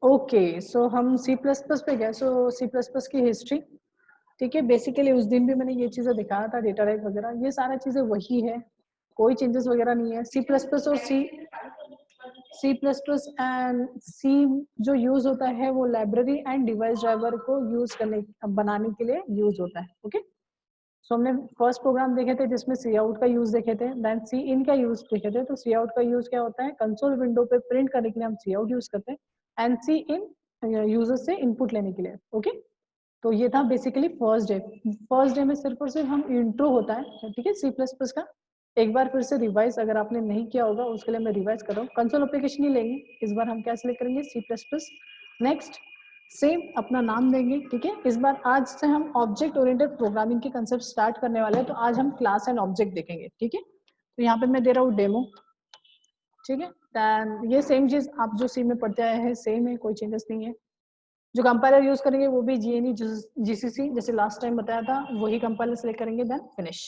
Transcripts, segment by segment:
Okay, सो हम सी plus plus पे गए। सो सी प्लस प्लस की हिस्ट्री, ठीक है। बेसिकली उस दिन भी मैंने ये चीज़ें दिखाया था, डेटा टाइप वगैरह, ये सारा चीज़ें वही है, कोई चेंजेस वगैरह नहीं है। सी प्लस प्लस और सी प्लस प्लस एंड सी जो यूज होता है वो लाइब्रेरी एंड डिवाइस ड्राइवर को यूज करने बनाने के लिए यूज होता है। ओके, सो हमने फर्स्ट प्रोग्राम देखे थे जिसमें सी आउट का यूज देखे थे, देन सी इन का यूज देखे थे। तो सी आउट का यूज क्या होता है, कंसोल विंडो पे प्रिंट करने के लिए हम सी आउट यूज करते हैं, एंड सी इन यूजर से इनपुट लेने के लिए। ओके, तो ये था basically first day. First day में सिर्फ और सिर्फ हम इंट्रो होता है, ठीक है, सी प्लस प्लस का। एक बार फिर से रिवाइज अगर आपने नहीं किया होगा उसके लिए मैं रिवाइज कर रहा हूँ। कंसोल एप्लीकेशन ही लेंगे इस बार, हम क्या सिलेक्ट करेंगे, C plus plus. Next, same अपना नाम देंगे, ठीक है। इस बार आज से हम ऑब्जेक्ट ओरिएंटेड प्रोग्रामिंग के कंसेप्ट स्टार्ट करने वाले हैं, तो आज हम क्लास एंड ऑब्जेक्ट देखेंगे, ठीक है। तो यहाँ पे मैं दे रहा हूँ डेमो, ठीक है। देन ये सेम चीज आप जो सी में पढ़ते आए हैं सेम है, कोई चेंजेस नहीं है। जो कंपाइलर यूज करेंगे वो भी जीएनई जीसीसी जैसे लास्ट टाइम बताया था, वही कंपाइलर सेलेक्ट करेंगे, देन फिनिश।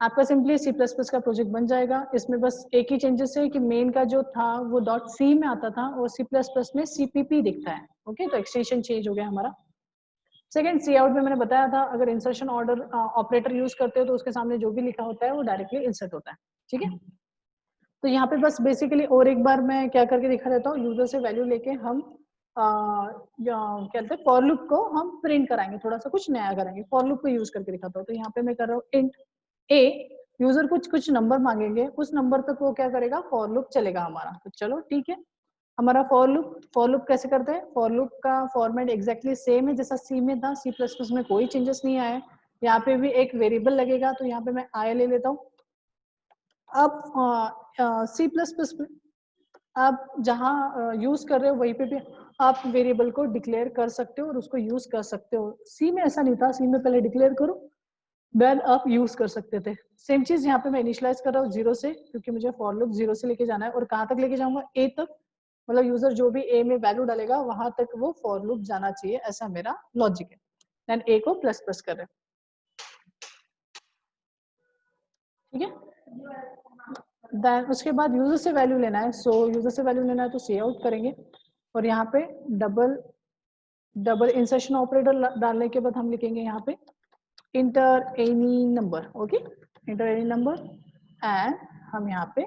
आपका सिंपली सी प्लस प्लस का प्रोजेक्ट बन जाएगा। इसमें बस एक ही चेंजेस है कि मेन का जो था वो डॉट सी में आता था और सी प्लस प्लस में सीपीपी दिखता है। ओके, तो एक्सटेंशन चेंज हो गया हमारा। सेकंड, सी आउट में मैंने बताया था अगर इंसर्शन ऑर्डर ऑपरेटर यूज करते हो तो उसके सामने जो भी लिखा होता है वो डायरेक्टली इंसर्ट होता है, ठीक है। तो यहाँ पे बस बेसिकली और एक बार मैं क्या करके दिखा देता हूँ, यूजर से वैल्यू लेके हम क्या कहते हैं फॉर लूप को हम प्रिंट कराएंगे, थोड़ा सा कुछ नया करेंगे, फॉर लूप को यूज करके दिखाता हूँ। तो यहाँ पे मैं कर रहा हूँ इंट ए, यूजर कुछ कुछ नंबर मांगेंगे, उस नंबर तक वो क्या करेगा, फॉर लूप चलेगा हमारा। तो चलो ठीक है, हमारा फॉर लूप कैसे करते हैं, फॉर लूप का फॉर्मेट एग्जैक्टली सेम है जैसा सी में था, सी प्लस प्लस में कोई चेंजेस नहीं आया है। यहाँ पे भी एक वेरिएबल लगेगा, तो यहाँ पे मैं आई ले लेता हूँ। अब सी प्लस प्लस में आप जहाँ यूज कर रहे हो वहीं पे भी आप वेरिएबल को डिक्लेयर कर सकते हो और उसको यूज कर सकते हो। सी में ऐसा नहीं था, सी में पहले डिक्लेयर करो देन आप यूज कर सकते थे। सेम चीज यहाँ पे मैं इनिशियलाइज कर रहा हूँ जीरो से, क्योंकि मुझे फॉर लूप जीरो से लेके जाना है। और कहाँ तक लेके जाऊंगा, ए तक, मतलब यूजर जो भी ए में वैल्यू डालेगा वहां तक वो फॉर लूप जाना चाहिए, ऐसा मेरा लॉजिक है। देन ए को प्लस प्लस कर रहे हैं, ठीक है। देन उसके बाद यूजर से वैल्यू लेना है, सो यूजर से वैल्यू लेना है तो सी आउट करेंगे और यहाँ पे डबल इंसर्शन ऑपरेटर डालने के बाद हम लिखेंगे यहाँ पे inter any number. Okay, inter any number and हम यहाँ पे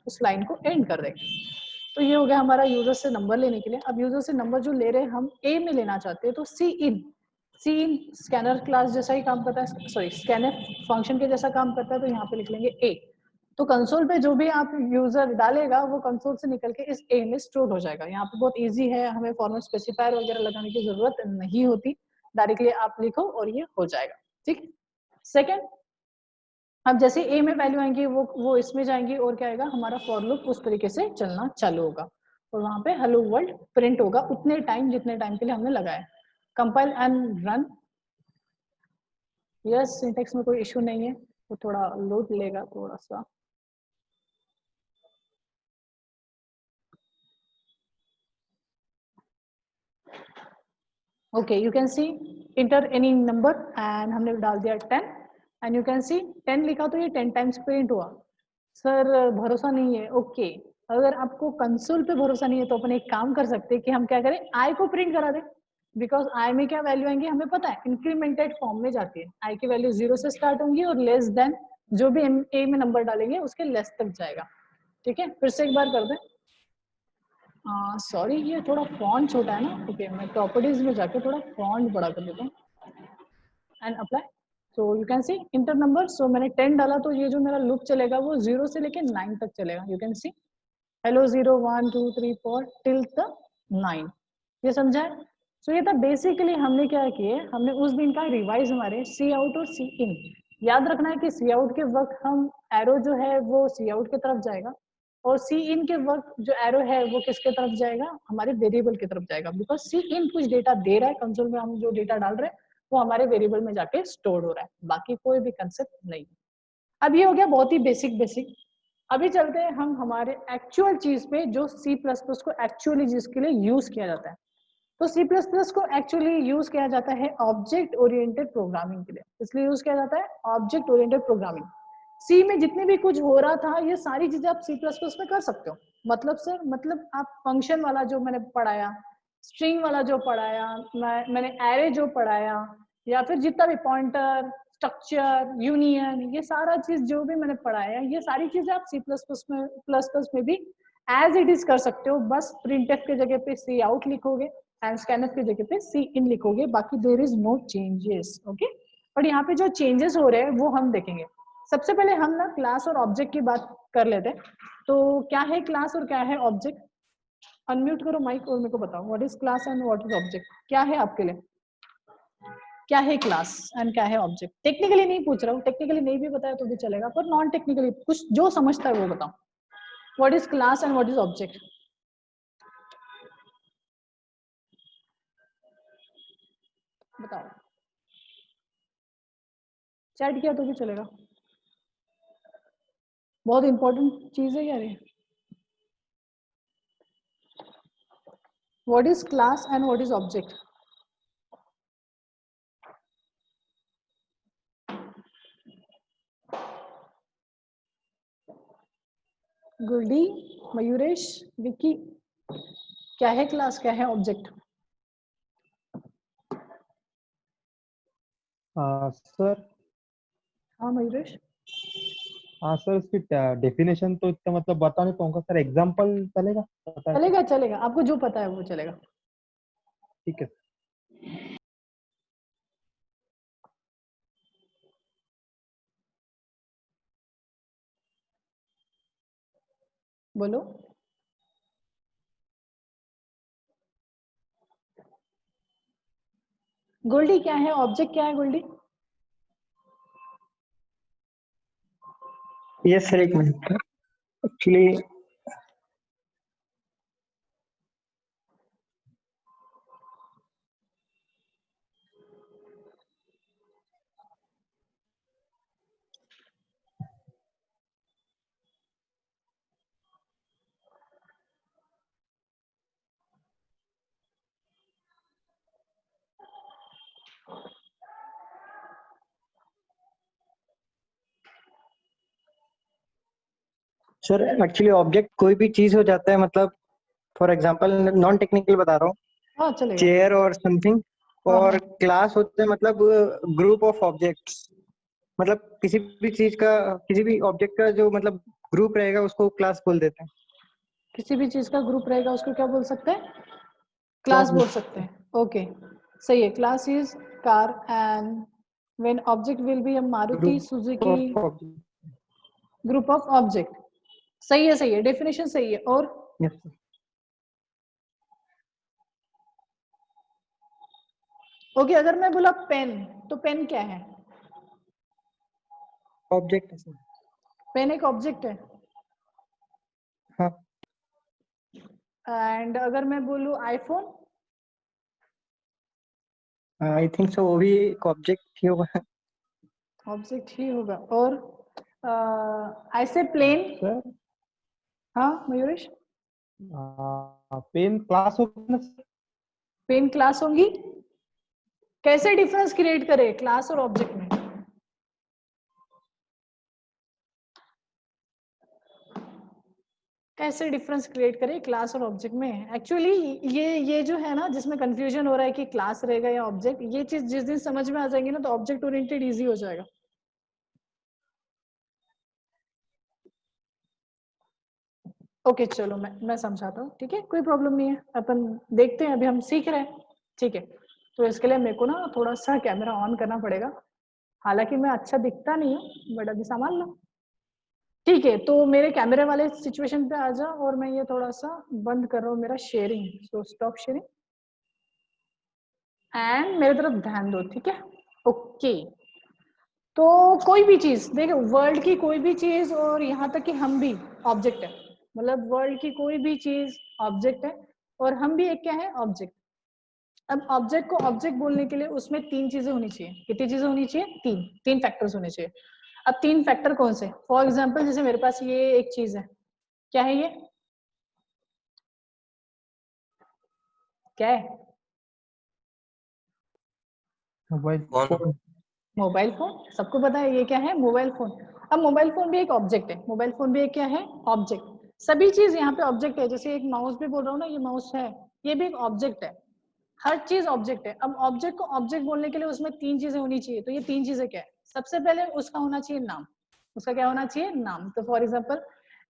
उस लाइन को एंड कर देंगे। तो ये हो गया हमारा यूजर से नंबर लेने के लिए। अब यूजर से नंबर जो ले रहे हैं हम ए में लेना चाहते हैं, तो सी इन स्कैनर क्लास जैसा ही काम करता है, सॉरी स्कैनर फंक्शन के जैसा काम करता है, तो यहाँ पे लिख लेंगे ए। तो कंसोल पे जो भी आप यूजर डालेगा वो कंसोल से निकल के इस ए में स्टोर हो जाएगा। यहाँ पे बहुत इजी है, हमें फॉर्मेट स्पेसिफायर वगैरह लगाने की जरूरत नहीं होती, डायरेक्टली आप लिखो और ये हो जाएगा, ठीक। सेकेंड, अब जैसे ए में वैल्यू आएंगी वो इसमें जाएंगी और क्या आएगा, हमारा फॉर लूप उस तरीके से चलना चालू होगा और वहां पे हेलो वर्ल्ड प्रिंट होगा उतने टाइम जितने टाइम के लिए हमने लगाया। Compile and run. Yes, syntax में कोई इशू नहीं है, वो थोड़ा लोड लेगा थोड़ा सा। Okay, you can see inter any number and हमने डाल दिया 10 एंड यू कैन सी 10 लिखा तो ये 10 टाइम्स प्रिंट हुआ। सर भरोसा नहीं है, ओके। अगर आपको कंसोल पे भरोसा नहीं है तो अपन एक काम कर सकते हैं कि हम क्या करें, आई को प्रिंट करा दें। बिकॉज आई में क्या वैल्यू आएंगी हमें पता है, इंक्रीमेंटेड फॉर्म में जाती है। आई की वैल्यू 0 से स्टार्ट होंगी और लेस देन जो भी ए में नंबर डालेंगे उसके लेस तक जाएगा, ठीक है। फिर से एक बार कर दें। सॉरी ये थोड़ा फॉन्ट छोटा है ना, ओके मैं प्रॉपर्टीज में जाके थोड़ा फॉन्ट बड़ा कर देता हूँ and apply. So you can see enter number. So मैंने 10 डाला तो ये जो मेरा लूप चलेगा वो 0 से लेके 9 तक चलेगा। You can C hello 0 1 2 3 4 till the 9। ये समझा है। सो ये था बेसिकली हमने क्या किए, हमने उस दिन का रिवाइज हमारे सी आउट और सी इन। याद रखना है कि सी आउट के वक्त हम एरो जो है वो सी आउट की तरफ जाएगा और सी इन के वक्त जो एरो है वो किसके तरफ जाएगा, हमारे वेरिएबल की तरफ जाएगा। बिकॉज सी इन कुछ डेटा दे रहा है, कंसोल में हम जो डेटा डाल रहे हैं वो हमारे वेरिएबल में जाके स्टोर हो रहा है, बाकी कोई भी कंसेप्ट नहीं। अब ये हो गया बहुत ही बेसिक बेसिक। अभी चलते हैं हम हमारे एक्चुअल चीज पे जो सी प्लस प्लस को एक्चुअली जिसके लिए यूज किया जाता है। तो सी प्लस प्लस को एक्चुअली यूज किया जाता है ऑब्जेक्ट ओरिएंटेड प्रोग्रामिंग के लिए। इसलिए यूज किया जाता है ऑब्जेक्ट ओरिएंटेड प्रोग्रामिंग। सी में जितने भी कुछ हो रहा था ये सारी चीजें आप सी प्लस प्लस में कर सकते हो। मतलब सर, मतलब आप फंक्शन वाला जो मैंने पढ़ाया, स्ट्रिंग वाला जो पढ़ाया, मैंने एरे जो पढ़ाया, या फिर जितना भी पॉइंटर, स्ट्रक्चर, यूनियन, ये सारा चीज जो भी मैंने पढ़ाया, ये सारी चीजें आप सी प्लस प्लस में भी एज इट इज कर सकते हो। बस प्रिंटफ के जगह पे सी आउट लिखोगे एंड स्कैनफ की जगह पे सी इन लिखोगे, बाकी there is no changes. Okay, और यहाँ पे जो चेंजेस हो रहे हैं वो हम देखेंगे। सबसे पहले हम ना क्लास और ऑब्जेक्ट की बात कर लेते हैं। तो क्या है क्लास और क्या है ऑब्जेक्ट? अनम्यूट करो माइक और मेरे को बताओ what is class and what is object. क्या है आपके लिए, क्या है क्लास एंड क्या है ऑब्जेक्ट? टेक्निकली नहीं पूछ रहा हूँ, टेक्निकली नहीं भी बताया तो भी चलेगा, पर नॉन टेक्निकली कुछ जो समझता है वो बताओ। What is class and what is object? बताओ, चैट किया तो भी चलेगा, बहुत इंपॉर्टेंट चीज है यार ये। What is class and what is object? Guldi, Mayuresh, Vicky, क्या है क्लास, क्या है ऑब्जेक्ट? सर, हाँ मयूरेश। हाँ सर, इसकी डेफिनेशन तो इतना मतलब बता नहीं पाऊंगा सर, एग्जांपल चलेगा? पता है तो? चलेगा चलेगा, आपको जो पता है वो चलेगा। ठीक है। बोलो। गोल्डी क्या है ऑब्जेक्ट, क्या है गोल्डी? यस सर, एक minute. Actually sir, actually object कोई भी चीज हो जाता है, मतलब फॉर एग्जांपल नॉन टेक्निकल बता रहा हूँ, हाँ चलेगा। चेयर और समथिंग। हाँ और हाँ, क्लास होता है मतलब ग्रुप ऑफ ऑब्जेक्ट्स, मतलब किसी भी चीज का, किसी भी ऑब्जेक्ट का जो मतलब ग्रुप रहेगा उसको क्लास बोल देते हैं। किसी भी चीज का ग्रुप रहेगा उसको क्या बोल सकते हैं? Class class. बोल सकते हैं। ओके, सही है। Class is car and when object will be a Maruti group Suzuki of object. Group of object. सही है, डेफिनेशन सही है। और यस सर। ओके, अगर मैं बोला पेन, तो पेन क्या है? ऑब्जेक्ट है सर। पेन एक ऑब्जेक्ट है। हाँ, एंड अगर मैं बोलूं आईफोन? आई थिंक सो, वो भी एक ऑब्जेक्ट ही होगा। ऑब्जेक्ट ही होगा। और ऐसे प्लेन? सर, हाँ मयूरेश। पेन क्लास होगा ना सर? पेन क्लास होंगी। कैसे डिफरेंस क्रिएट करे क्लास और ऑब्जेक्ट में? कैसे डिफरेंस क्रिएट करें क्लास और ऑब्जेक्ट में? एक्चुअली ये जो है ना, जिसमें कंफ्यूजन हो रहा है कि क्लास रहेगा या ऑब्जेक्ट, ये चीज जिस दिन समझ में आ जाएंगी ना तो ऑब्जेक्ट ओरिएंटेड इजी हो जाएगा। ओके चलो, मैं समझाता हूँ, ठीक है, कोई प्रॉब्लम नहीं है, अपन देखते हैं, अभी हम सीख रहे हैं, ठीक है। तो इसके लिए मेरे को ना थोड़ा सा कैमरा ऑन करना पड़ेगा, हालांकि मैं अच्छा दिखता नहीं हूँ बट अभी संभाल लो, ठीक है। तो मेरे कैमरे वाले सिचुएशन पे आ जाओ और मैं ये थोड़ा सा बंद कर रहा हूँ मेरा sharing, so stop sharing and मेरे तरफ ध्यान दो, ठीक है। ओके, तो कोई भी चीज देखो, वर्ल्ड की कोई भी चीज और यहाँ तक कि हम भी ऑब्जेक्ट है, मतलब वर्ल्ड की कोई भी चीज ऑब्जेक्ट है और हम भी एक क्या है, ऑब्जेक्ट। अब ऑब्जेक्ट को ऑब्जेक्ट बोलने के लिए उसमें तीन चीजें होनी चाहिए। कितनी चीजें होनी चाहिए? तीन, तीन फैक्टर्स होने चाहिए। अब तीन फैक्टर कौन से? फॉर एग्जाम्पल जैसे मेरे पास ये एक चीज है, क्या है ये, क्या है? मोबाइल कौन? फोन। मोबाइल फोन, सबको पता है ये क्या है, मोबाइल फोन। अब मोबाइल फोन भी एक ऑब्जेक्ट है, मोबाइल फोन भी एक क्या है, ऑब्जेक्ट। सभी चीज यहाँ पे ऑब्जेक्ट है, जैसे एक माउस भी बोल रहा हूँ ना, ये माउस है, ये भी एक ऑब्जेक्ट है, हर चीज ऑब्जेक्ट है। अब ऑब्जेक्ट को ऑब्जेक्ट बोलने के लिए उसमें तीन चीजें होनी चाहिए, तो ये तीन चीजें क्या है, सबसे पहले उसका होना चाहिए नाम, उसका क्या होना चाहिए, नाम। तो फॉर एग्जाम्पल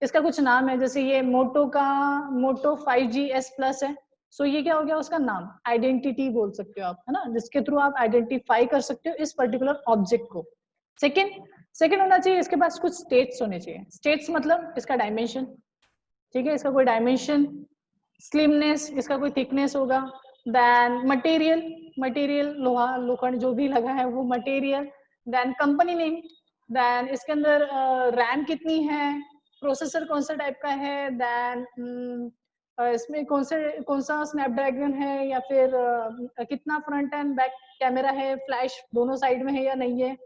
इसका कुछ नाम है, जैसे ये मोटो का मोटो 5GS प्लस है, सो ये क्या हो गया उसका नाम, आइडेंटिटी बोल सकते हो आप, है ना, जिसके थ्रू आप आइडेंटिफाई कर सकते हो इस पर्टिकुलर ऑब्जेक्ट को। सेकंड होना चाहिए इसके पास कुछ स्टेट्स होने चाहिए, स्टेट्स मतलब इसका डायमेंशन, ठीक है, इसका कोई डायमेंशन, स्लिमनेस, इसका कोई थिकनेस होगा, देन मटेरियल लोहा लोखंड जो भी लगा है वो material, then company name, then इसके अंदर रैम कितनी है, प्रोसेसर कौन सा टाइप का है, देन इसमें कौन सा स्नैपड्रैगन है, या फिर कितना फ्रंट एंड बैक कैमरा है, फ्लैश दोनों साइड में है या नहीं है,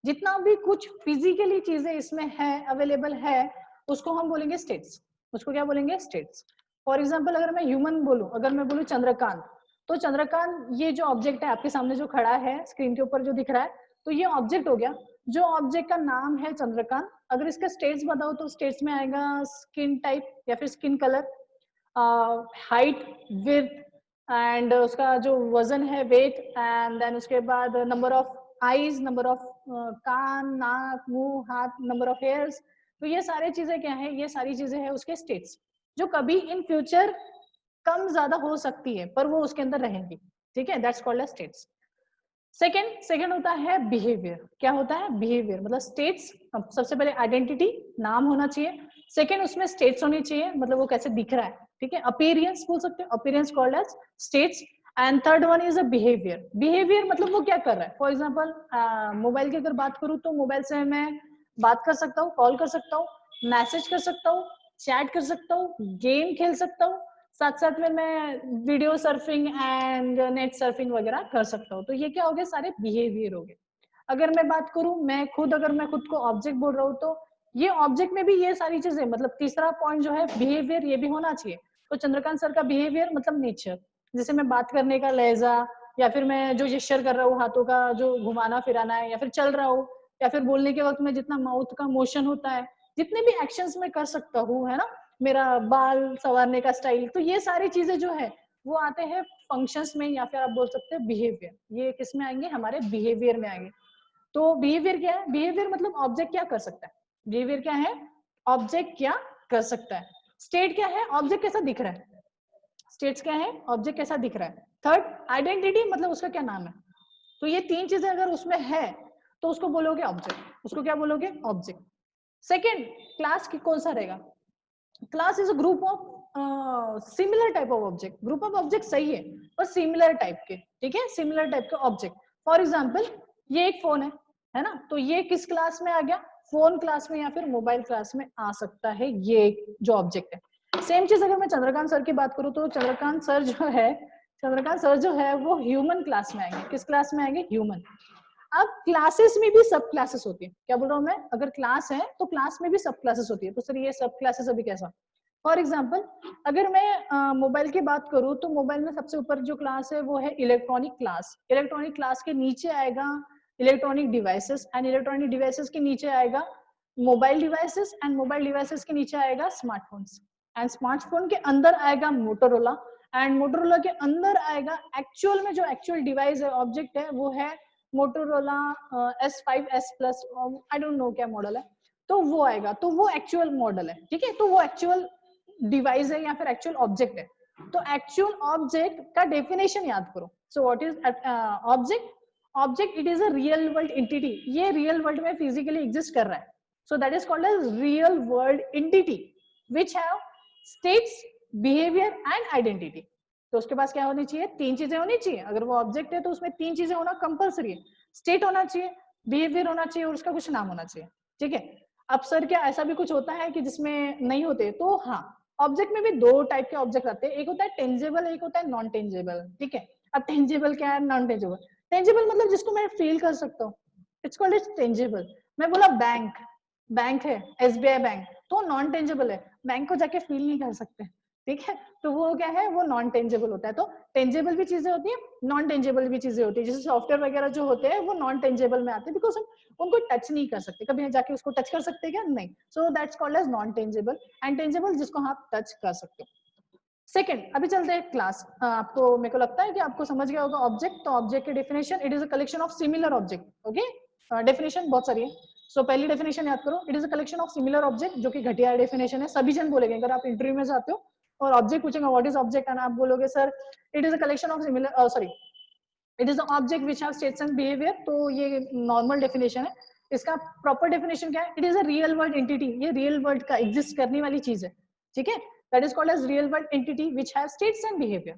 जितना भी कुछ फिजिकली चीजें इसमें है अवेलेबल है उसको हम बोलेंगे स्टेट्स, उसको क्या बोलेंगे, स्टेट्स। फॉर एग्जाम्पल अगर मैं ह्यूमन बोलूं, अगर मैं बोलूं चंद्रकांत, तो चंद्रकांत ये जो ऑब्जेक्ट है आपके सामने जो खड़ा है स्क्रीन के ऊपर जो दिख रहा है, तो ये ऑब्जेक्ट हो गया, जो ऑब्जेक्ट का नाम है चंद्रकांत। अगर इसका स्टेट्स बताओ तो स्टेट्स में आएगा स्किन टाइप या फिर skin colour, height, width, and उसका जो वजन है वेट, एंड देन उसके बाद number of eyes, number of कान, नाक, मुंह, हाथ, नंबर ऑफ हेयर्स। तो ये सारी चीजें क्या है, ये सारी चीजें है उसके स्टेट्स, जो कभी इन फ्यूचर कम ज्यादा हो सकती है पर वो उसके अंदर रहेंगी, ठीक है, that's called as states. Second होता है बिहेवियर, क्या होता है, बिहेवियर मतलब स्टेट्स, सबसे पहले आइडेंटिटी नाम होना चाहिए, सेकंड उसमें स्टेट्स होनी चाहिए, मतलब वो कैसे दिख रहा है, ठीक है, अपीयरेंस बोल सकते हो, appearance called as states, and third one is a behaviour, behaviour मतलब वो क्या कर रहा है। फॉर एग्जांपल मोबाइल की अगर बात करूं तो मोबाइल से मैं बात कर सकता हूँ, कॉल कर सकता हूँ, मैसेज कर सकता हूँ, चैट कर सकता हूँ, गेम खेल सकता हूँ, साथ साथ में मैं video surfing and net surfing वगैरह कर सकता हूँ। तो ये क्या हो गया, सारे बिहेवियर हो गए। अगर मैं बात करूं अगर मैं खुद को ऑब्जेक्ट बोल रहा हूँ तो ये ऑब्जेक्ट में भी ये सारी चीजें, मतलब तीसरा पॉइंट जो है बिहेवियर, ये भी होना चाहिए। तो चंद्रकांत सर का बिहेवियर मतलब नेचर, जैसे मैं बात करने का लहजा, या फिर मैं जो जेस्चर कर रहा हूँ हाथों का जो घुमाना फिराना है, या फिर चल रहा हूँ, या फिर बोलने के वक्त में जितना माउथ का मोशन होता है, जितने भी एक्शंस मैं कर सकता हूँ, है ना, मेरा बाल संवारने का स्टाइल, तो ये सारी चीजें जो है वो आते हैं फंक्शंस में, या फिर आप बोल सकते हैं बिहेवियर, ये किस में आएंगे, हमारे बिहेवियर में आएंगे। तो बिहेवियर क्या है, बिहेवियर मतलब ऑब्जेक्ट क्या कर सकता है, बिहेवियर क्या है, ऑब्जेक्ट क्या कर सकता है। स्टेट क्या है, ऑब्जेक्ट कैसा दिख रहा है, स्टेट्स क्या है, ऑब्जेक्ट कैसा दिख रहा है। थर्ड आइडेंटिटी, मतलब उसका क्या नाम है। तो ये तीन चीजें अगर उसमें है तो उसको बोलोगे ऑब्जेक्ट, उसको क्या बोलोगे, ऑब्जेक्ट। सेकेंड, क्लास की कौन सा रहेगा, class is a group of similar type of object, group of object सही है पर सिमिलर टाइप के, ठीक है, सिमिलर टाइप के ऑब्जेक्ट। फॉर एग्जांपल ये एक फोन है ना, तो ये किस क्लास में आ गया, फोन क्लास में या फिर मोबाइल क्लास में आ सकता है, ये जो ऑब्जेक्ट है। सेम चीज अगर मैं चंद्रकांत सर की बात करूं तो चंद्रकांत सर जो है वो ह्यूमन क्लास में आएंगे, किस क्लास में आएंगे, ह्यूमन। अब क्लासेस में भी सब क्लासेस होती है, क्या बोल रहा हूँ मैं, अगर क्लास है तो क्लास में भी सब क्लासेस होती है, तो सर ये सब क्लासेस अभी कैसा। फॉर एग्जाम्पल अगर मैं मोबाइल की बात करूँ तो मोबाइल में सबसे ऊपर जो क्लास है वो है इलेक्ट्रॉनिक क्लास, इलेक्ट्रॉनिक क्लास के नीचे आएगा electronic devices, and electronic devices के नीचे आएगा mobile devices, and mobile devices के नीचे आएगा स्मार्टफोन्स, एंड स्मार्टफोन के अंदर आएगा मोटोरोला, एंड मोटोरोला के अंदर आएगा एक्चुअल में जो एक्चुअल डिवाइस है, ऑब्जेक्ट है, वो है Motorola S5S plus, I don't know क्या मॉडल है, तो वो आएगा, तो वो एक्चुअल मॉडल है, ठीक है, तो वो एक्चुअल डिवाइस है या फिर एक्चुअल ऑब्जेक्ट है। तो एक्चुअल ऑब्जेक्ट का डेफिनेशन याद करो। So what is object, object it is a real world entity, ये रियल वर्ल्ड में फिजिकली एग्जिस्ट कर रहा है, so that is called as real world entity which have states, behaviour and identity. तो उसके पास क्या होनी चाहिए, तीन चीजें होनी चाहिए, अगर वो ऑब्जेक्ट है तो उसमें तीन चीजें होना कंपलसरी है, स्टेट होना चाहिए, बिहेवियर होना चाहिए और उसका कुछ नाम होना चाहिए, ठीक है। अब सर क्या ऐसा भी कुछ होता है कि जिसमें नहीं होते, तो हाँ, ऑब्जेक्ट में भी दो टाइप के ऑब्जेक्ट आते हैं, एक होता है टेंजेबल, एक होता है नॉन टेंजेबल, ठीक है। अब टेंजेबल क्या है, नॉन टेंजेबल, टेंजेबल मतलब जिसको मैं फील कर सकता हूँ, इट्स कॉल्ड इज टेंजेबल। मैं बोला बैंक, बैंक है SBI बैंक, तो नॉन टेंजेबल है, बैंक को जाके फील नहीं कर सकते, ठीक है, तो वो क्या है, वो नॉन टेंजेबल होता है। तो टेंजेबल भी चीजें होती है, नॉन टेंजेबल भी चीजें होती है। जैसे सॉफ्टवेयर वगैरह जो होते हैं वो नॉन टेंजेबल में आते हैं, बिकॉज हम उनको टच नहीं कर सकते। कभी जाके उसको टच कर सकते हैं क्या? नहीं। So that's called as non tangible. And tangible जिसको आप टच कर सकते हो। सेकंड, अभी चलते हैं क्लास। आपको, मेरे को लगता है कि आपको समझ गया होगा ऑब्जेक्ट। तो ऑब्जेक्ट की definition, it is a collection of similar object. Okay, definition बहुत सारी है। सो पहली डेफिनेशन याद करो, it is a collection of similar object, जो कि घटिया डेफिनेशन है, सभी जन बोलेंगे। अगर आप इंटरव्यू में जाते हो और ऑब्जेक्ट पूछेंगे व्हाट इज ऑब्जेक्ट, एंड आप बोलोगे sir it is a collection of similar, sorry, it is a object which have states and behaviour, तो ये नॉर्मल डेफिनेशन है। इसका प्रॉपर डेफिनेशन क्या है? It is a real world entity, ये real world का एग्जिस्ट करने वाली चीज है। ठीक है, that is called as real world entity which have states and behaviour,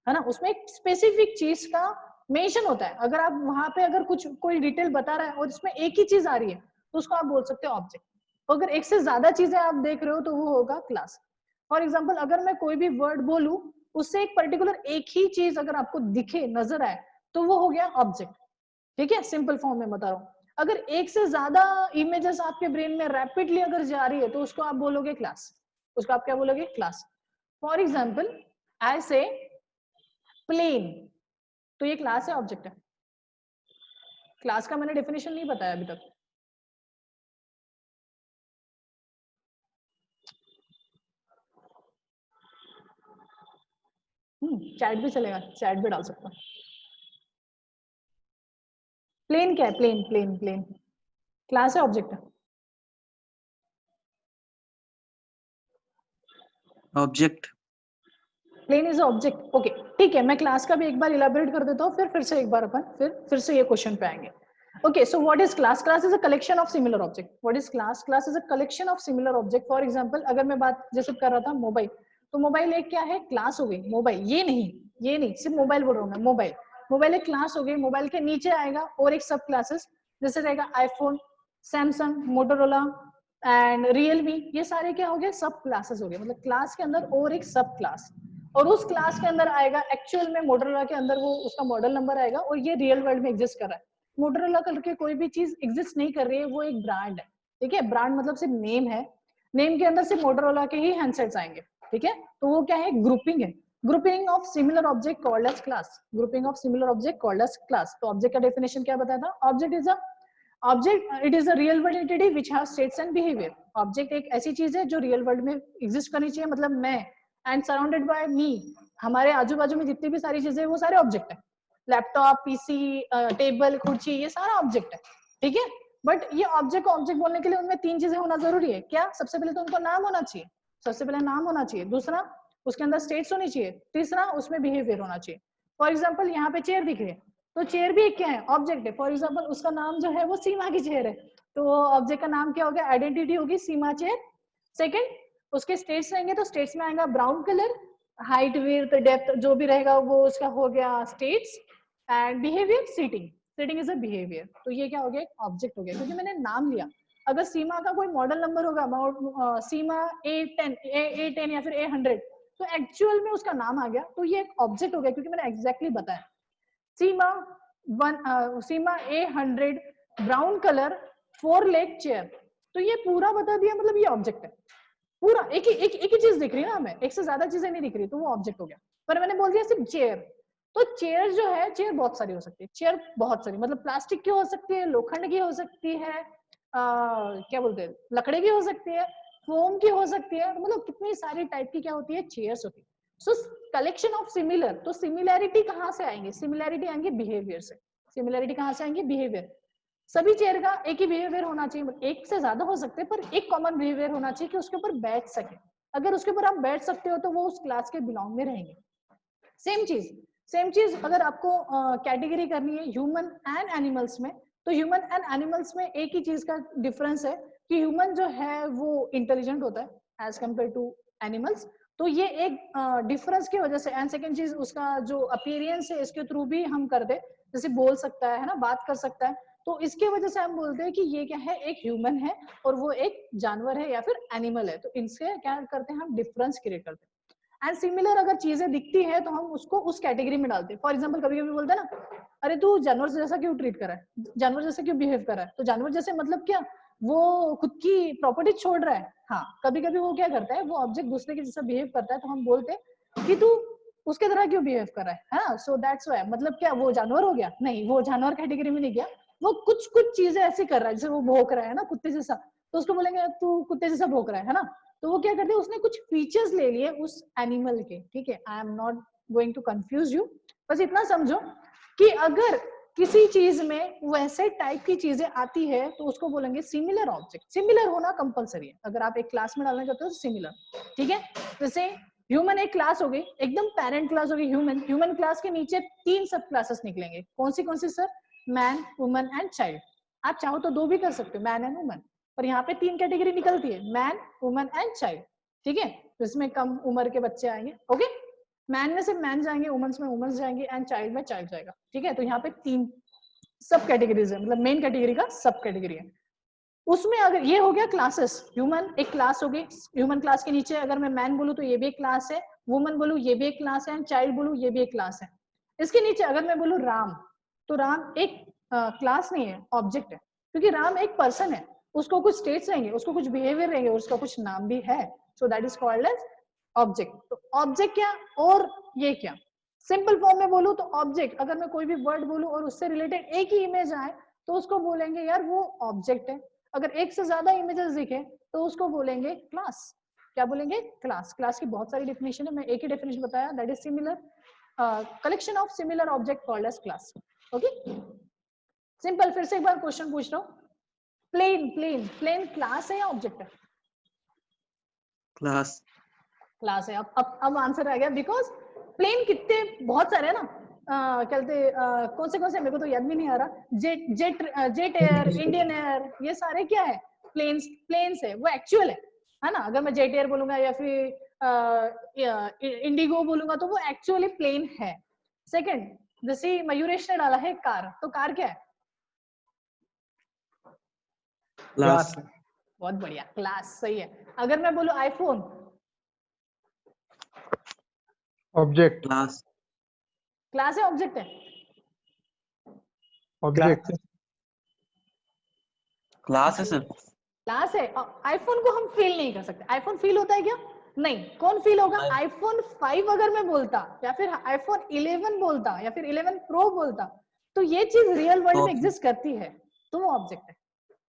है ना। उसमें एक स्पेसिफिक चीज का मेंशन होता है। अगर आप वहां पे अगर कुछ कोई डिटेल बता रहा है और इसमें एक ही चीज आ रही है, तो उसको आप बोल सकते हो ऑब्जेक्ट। अगर एक से ज्यादा चीजें आप देख रहे हो तो वो होगा क्लास। फॉर एग्जाम्पल, अगर मैं कोई भी वर्ड बोलूं, उससे एक पर्टिकुलर एक ही चीज अगर आपको दिखे, नजर आए, तो वो हो गया ऑब्जेक्ट। ठीक है, सिंपल फॉर्म में बता रहा हूँ। अगर एक से ज्यादा इमेजेस आपके ब्रेन में रैपिडली अगर जा रही है, तो उसको आप बोलोगे क्लास। उसको आप क्या बोलोगे? क्लास। फॉर एग्जाम्पल, आई से प्लेन, तो ये क्लास है, ऑब्जेक्ट है? क्लास का मैंने डेफिनेशन नहीं बताया अभी तक। चैट भी चलेगा, चैट भी डाल सकता हूँ। प्लेन क्या है? प्लेन प्लेन प्लेन क्लास है, ऑब्जेक्ट है? Object. Plane is object. Okay, ठीक है, मैं क्लास का भी एक बार इलेबोरेट कर देता हूँ, फिर से एक बार अपन फिर से ये क्वेश्चन पे आएंगे। Okay, so what is class? Class is a collection of similar object. What is class? Class is a collection of similar object. For example, अगर मैं बात जैसे कर रहा था मोबाइल, तो मोबाइल एक क्या है? क्लास हो गई मोबाइल। ये नहीं, सिर्फ मोबाइल बोल रहा हूँ मैं। मोबाइल एक क्लास हो गई। मोबाइल के नीचे आएगा और एक सब क्लासेस, जैसे रहेगा iPhone, Samsung, Motorola and Realme. ये सारे क्या हो गए? सब क्लासेस हो गए। मतलब क्लास के अंदर और एक सब क्लास, और उस क्लास के अंदर आएगा एक्चुअल में मोटोरोला के अंदर वो उसका मॉडल नंबर आएगा, और ये रियल वर्ल्ड में एग्जिस्ट कर रहा है। मोटोरोला करके कोई भी चीज एग्जिस्ट नहीं कर रही है, वो एक ब्रांड है। ठीक है, ब्रांड मतलब सिर्फ नेम है। नेम के अंदर सिर्फ मोटोरोला के ही हैंडसेट्स आएंगे। ठीक है, तो वो क्या है? ग्रुपिंग है। Grouping of similar object called as class. Grouping of similar object called as class. तो ऑब्जेक्ट का डेफिनेशन क्या बताया था? Object is a it is a real world entity which have states and behaviour. Object एक ऐसी चीज है जो रियल वर्ल्ड में एग्जिस्ट करनी चाहिए, मतलब मैं एंड सराउंडेड बाय मी, हमारे आजू बाजू में जितनी भी सारी चीजें वो सारे ऑब्जेक्ट है। लैपटॉप, पीसी, टेबल, कुर्सी, ये सारा ऑब्जेक्ट है। ठीक है, बट ये ऑब्जेक्ट को ऑब्जेक्ट बोलने के लिए उनमें तीन चीजें होना जरूरी है। क्या? सबसे पहले तो उनको नाम होना चाहिए। सबसे पहले नाम होना चाहिए। दूसरा, उसके अंदर स्टेट्स होनी चाहिए। तीसरा, उसमें बिहेवियर होना चाहिए। फॉर एग्जाम्पल, यहाँ पे चेयर दिख रही है, तो चेयर भी एक क्या है? ऑब्जेक्ट है। फॉर एग्जाम्पल, उसका नाम जो है वो सीमा की चेयर है, तो ऑब्जेक्ट का नाम क्या हो गया? आइडेंटिटी होगी सीमा चेयर। सेकेंड, उसके स्टेट्स रहेंगे, तो स्टेट्स में आएगा brown colour, height, width, depth जो भी रहेगा वो उसका हो गया states. And behaviour, sitting is a behaviour. तो ये क्या हो गया? ऑब्जेक्ट हो गया, क्योंकि मैंने नाम लिया। अगर सीमा का कोई मॉडल नंबर होगा, सीमा A10 या फिर A100, तो एक्चुअल में उसका नाम आ गया, तो ये एक ऑब्जेक्ट हो गया, क्योंकि मैंने एग्जैक्टली बताया। सीमा A100 brown colour 4 leg chair, तो ये पूरा बता दिया, मतलब ये ऑब्जेक्ट है पूरा। एक ही चीज दिख रही है ना हमें, एक से ज्यादा चीजें नहीं दिख रही, तो वो ऑब्जेक्ट हो गया। पर मैंने बोल दिया सिर्फ चेयर, तो चेयर जो है, चेयर बहुत सारी हो सकती है। चेयर बहुत सारी, मतलब प्लास्टिक की हो सकती है, लोखंड की हो सकती है, क्या बोलते हैं, लकड़ी की हो सकती है, फोम की हो सकती है, मतलब कितनी सारी टाइप की क्या होती है? चेयर्स होती है। सो कलेक्शन ऑफ सिमिलर, तो सिमिलैरिटी कहाँ से आएंगे? सिमिलैरिटी आएंगे बिहेवियर से। सिमिलैरिटी कहाँ से आएंगे? बिहेवियर। सभी चेयर का एक ही बिहेवियर होना चाहिए, एक से ज्यादा हो सकते हैं, पर एक कॉमन बिहेवियर होना चाहिए कि उसके ऊपर बैठ सके। अगर उसके ऊपर आप बैठ सकते हो तो वो उस क्लास के बिलोंग में रहेंगे। सेम चीज अगर आपको कैटेगरी करनी है ह्यूमन एंड एनिमल्स में, तो ह्यूमन एंड एनिमल्स में एक ही चीज का डिफरेंस है कि ह्यूमन जो है वो इंटेलिजेंट होता है एज कम्पेयर टू एनिमल्स। तो ये एक डिफरेंस की वजह से। एंड सेकेंड चीज, उसका जो अपीयरेंस है, इसके थ्रू भी हम कर दे, जैसे बोल सकता है ना, बात कर सकता है, तो इसके वजह से हम बोलते हैं कि ये क्या है? एक ह्यूमन है और वो एक जानवर है या फिर एनिमल है। तो इनसे क्या करते हैं? हम डिफरेंस क्रिएट करते हैं। एंड सिमिलर अगर चीजें दिखती है तो हम उसको उस कैटेगरी में डालते हैं। फॉर एग्जाम्पल, कभी कभी बोलते हैं ना, अरे तू जानवर जैसा क्यों ट्रीट कर रहा है, जानवर जैसा क्यों बिहेव कर रहा है, तो जानवर जैसे मतलब क्या? वो खुद की प्रॉपर्टी छोड़ रहा है। हाँ, कभी कभी वो क्या करता है, वो ऑब्जेक्ट दूसरे के जैसा बिहेव करता है, तो हम बोलते हैं कि तू उसके तरह क्यों बिहेव कर रहा है ना। सो दैट्स व्हाई, मतलब क्या वो जानवर हो गया? नहीं, वो जानवर कैटेगरी में नहीं गया, वो कुछ कुछ चीजें ऐसी कर रहा है, जैसे वो भौंक रहा है ना कुत्ते जैसा, तो उसको बोलेंगे तू कुत्ते जैसा भौंक रहा है ना। तो वो क्या करते हैं, उसने कुछ फीचर्स ले लिए उस एनिमल के, ठीक है। I am not going to confuse you, बस इतना समझो कि अगर किसी चीज में वैसे टाइप की चीजें आती है तो उसको बोलेंगे सिमिलर ऑब्जेक्ट। सिमिलर होना कंपलसरी है, अगर आप एक क्लास में डालना चाहते हो तो सिमिलर, ठीक है। जैसे ह्यूमन एक क्लास हो गई, एकदम पेरेंट क्लास हो गई ह्यूमन। ह्यूमन क्लास के नीचे 3 सब क्लासेस निकलेंगे। कौन सी sir? Man, woman and child. आप चाहो तो 2 भी कर सकते हो, मैन एंड वुमन, पर यहाँ पे 3 कैटेगरी निकलती है, मैन, वुमन एंड चाइल्ड, ठीक है। तो इसमें कम उम्र के बच्चे आएंगे, ओके। मैन में से मैन जाएंगे, वुमेन्स में वुमेन्स जाएंगे, एंड चाइल्ड में चाइल्ड जाएगा, ठीक है। तो यहाँ पे 3 सब कैटेगरीज है, मतलब मेन कैटेगरी का सब कैटेगरी है। उसमें अगर ये हो गया क्लासेस, ह्यूमन एक क्लास हो गई। ह्यूमन क्लास के नीचे अगर मैं मैन बोलूं तो ये भी एक क्लास है, वुमन बोलूं ये भी एक क्लास है, एंड चाइल्ड बोलूं ये भी एक क्लास है। इसके नीचे अगर मैं बोलूं राम, तो राम एक क्लास नहीं है, ऑब्जेक्ट है, क्योंकि राम एक पर्सन है, उसको कुछ स्टेट्स रहेंगे, उसको कुछ बिहेवियर रहेंगे, उसका कुछ नाम भी है, so that is called as object. तो ऑब्जेक्ट क्या और ये क्या? सिंपल फॉर्म में बोलूं तो ऑब्जेक्ट, अगर मैं कोई भी वर्ड बोलूं और उससे रिलेटेड एक ही इमेज आए तो उसको बोलेंगे यार वो ऑब्जेक्ट है। अगर एक से ज्यादा इमेजेस दिखे तो उसको बोलेंगे क्लास। क्या बोलेंगे? क्लास। क्लास की बहुत सारी डेफिनेशन है, मैं एक ही डेफिनेशन बताया, that is similar collection of similar object called as class, okay. Simple, फिर से एक बार क्वेश्चन पूछ रहा हूँ, प्लेन प्लेन प्लेन क्लास है या ऑब्जेक्ट है? क्लास। क्लास है। अब आंसर आ गया, बिकॉज प्लेन कितने बहुत सारे है ना, कहते कौन से मेरे को तो याद भी नहीं आ रहा। जेट एयर, इंडियन एयर, ये सारे क्या है? प्लेन्स। प्लेन्स है, वो एक्चुअल है ना। अगर मैं जेट एयर बोलूंगा या फिर इंडिगो बोलूंगा तो वो एक्चुअली प्लेन है। सेकंड, जैसे मयूरेश ने डाला है कार, तो कार क्या है? क्लास। बहुत बढ़िया, क्लास सही है। अगर मैं बोलूं आईफोन, ऑब्जेक्ट। क्लास। क्लास है ऑब्जेक्ट है? ऑब्जेक्ट। क्लास है सर। क्लास है। आईफोन को हम फील नहीं कर सकते। आईफोन फील होता है क्या? नहीं। कौन फील होगा? आईफोन 5 अगर मैं बोलता, या फिर आईफोन 11 बोलता, या फिर 11 प्रो बोलता, तो ये चीज रियल वर्ल्ड में एग्जिस्ट करती है, तो वो ऑब्जेक्ट है,